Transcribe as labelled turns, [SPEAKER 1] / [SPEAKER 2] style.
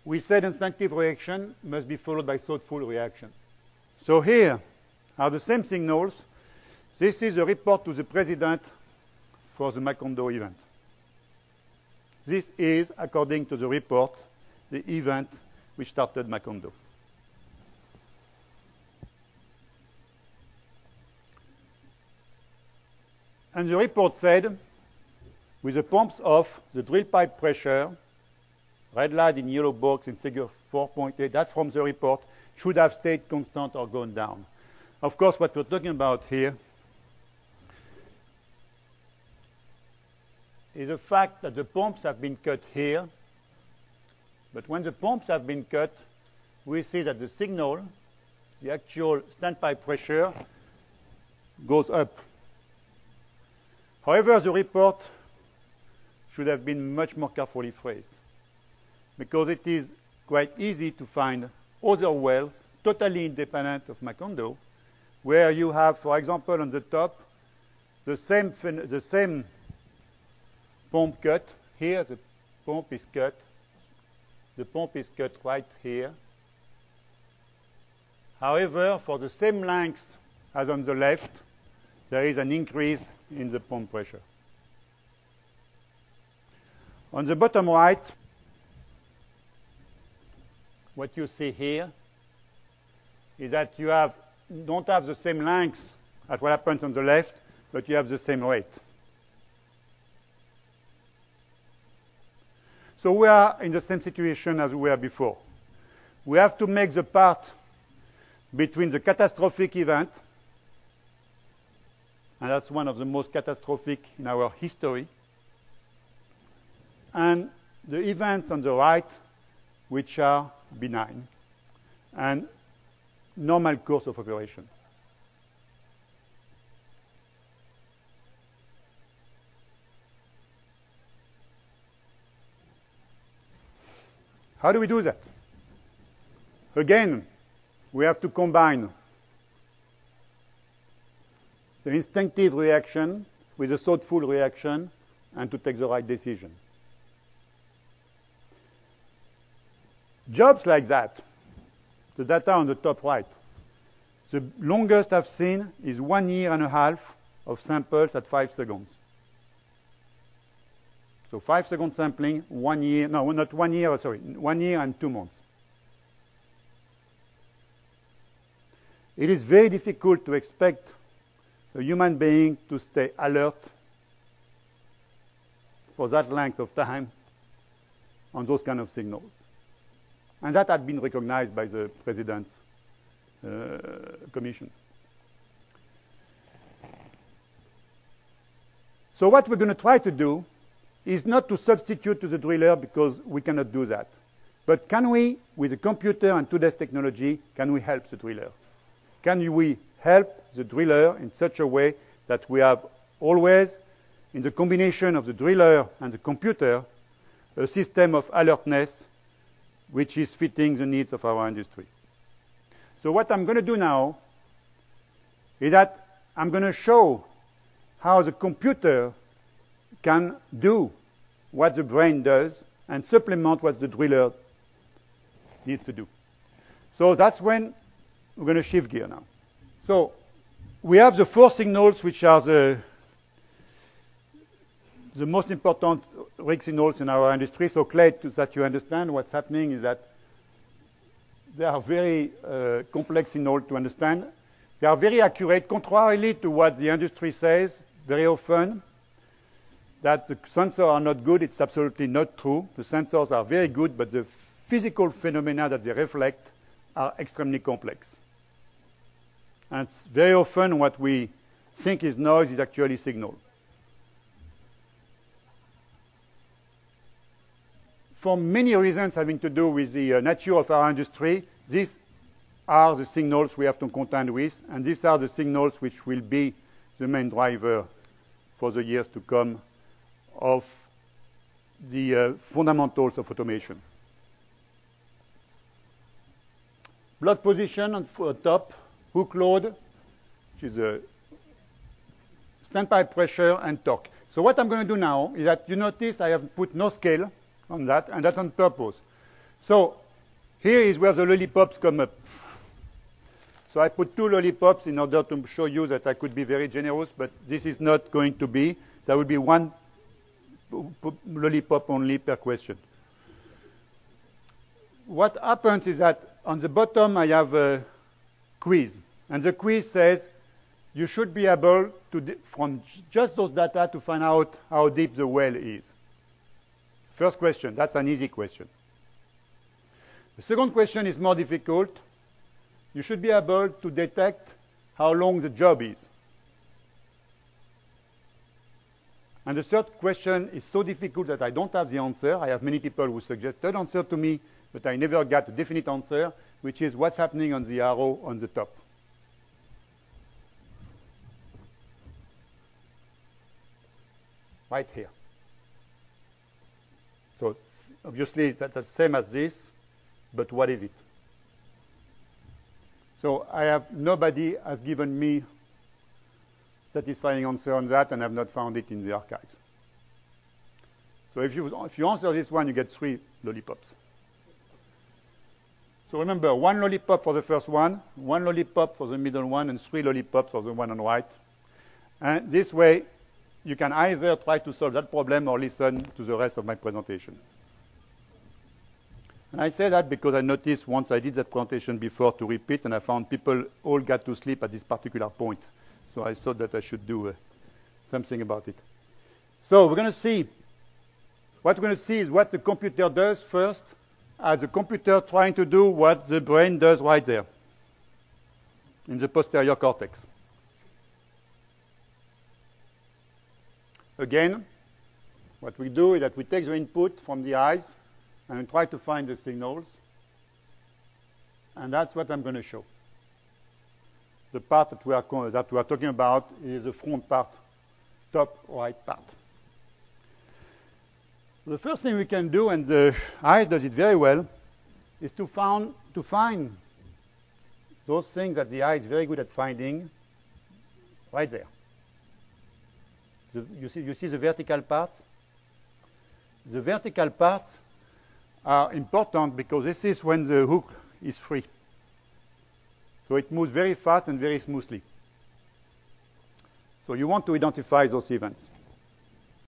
[SPEAKER 1] we said instinctive reaction must be followed by thoughtful reaction. So here are the same signals. This is a report to the president for the Macondo event. This is, according to the report, the event which started Macondo. And the report said, with the pumps off, the drill pipe pressure, red line in yellow box in figure 4.8, that's from the report, should have stayed constant or gone down. Of course, what we're talking about here is the fact that the pumps have been cut here. But when the pumps have been cut, we see that the signal, the actual standpipe pressure, goes up. However, the report should have been much more carefully phrased, because it is quite easy to find other wells totally independent of Macondo, where you have, for example, on the top, the same pump cut. Here, the pump is cut. The pump is cut right here. However, for the same length as on the left, there is an increase in the pump pressure. On the bottom right, what you see here is that you don't have the same length as what happens on the left, but you have the same rate. So we are in the same situation as we were before. We have to make the part between the catastrophic event, and that's one of the most catastrophic in our history, and the events on the right, which are benign and normal course of operation. How do we do that? Again, we have to combine the instinctive reaction with a thoughtful reaction and to take the right decision. Jobs like that, the data on the top right, the longest I've seen is 1.5 years of samples at 5 seconds. So 5 second sampling, 1 year, no, not 1 year, sorry, 1 year and 2 months. It is very difficult to expect a human being to stay alert for that length of time on those kind of signals. And that had been recognized by the President's commission. So what we're going to try to do is not to substitute to the driller, because we cannot do that. But can we, with the computer and today's technology, can we help the driller? Can we help the driller in such a way that we have always, in the combination of the driller and the computer, a system of alertness which is fitting the needs of our industry? So what I'm going to do now is that I'm going to show how the computer can do what the brain does and supplement what the driller needs to do. So that's when we're going to shift gear now. So we have the 4 signals which are the most important rig signals in our industry. So Clay, so that you understand what's happening, is that they are very complex signals to understand. They are very accurate, contrarily to what the industry says very often, that the sensors are not good. It's absolutely not true. The sensors are very good, but the physical phenomena that they reflect are extremely complex. And it's very often what we think is noise is actually signal. For many reasons having to do with the nature of our industry, these are the signals we have to contend with, and these are the signals which will be the main driver for the years to come of the fundamentals of automation. Block position on top, hook load, which is a standpipe pressure, and torque. So what I'm going to do now is that you notice I have put no scale on that, and that's on purpose. So here is where the lollipops come up. So I put 2 lollipops in order to show you that I could be very generous, but this is not going to be. There will be 1 lollipop only per question. What happens is that on the bottom I have a quiz. And the quiz says you should be able to, from just those data, to find out how deep the well is. First question, that's an easy question. The second question is more difficult. You should be able to detect how long the job is. And the third question is so difficult that I don't have the answer. I have many people who suggested answer to me, but I never got a definite answer, which is what's happening on the arrow on the top. Right here. So obviously that's the same as this, but what is it? So I have, nobody has given me satisfying answer on that, and I've not found it in the archives. So if you answer this one, you get 3 lollipops. So remember, 1 lollipop for the first one, 1 lollipop for the middle one, and 3 lollipops for the one on the right. And this way, you can either try to solve that problem or listen to the rest of my presentation. And I say that because I noticed once I did that presentation before to repeat, and I found people all got to sleep at this particular point. So I thought that I should do something about it. So we're going to see. What we're going to see is what the computer does first, as the computer trying to do what the brain does right there in the posterior cortex. Again, what we do is that we take the input from the eyes and we try to find the signals. And that's what I'm going to show. The part that we are talking about is the front part, top right part. The first thing we can do, and the eye does it very well, is to find those things that the eye is very good at finding right there. You see the vertical parts? The vertical parts are important because this is when the hook is free. So it moves very fast and very smoothly. So you want to identify those events.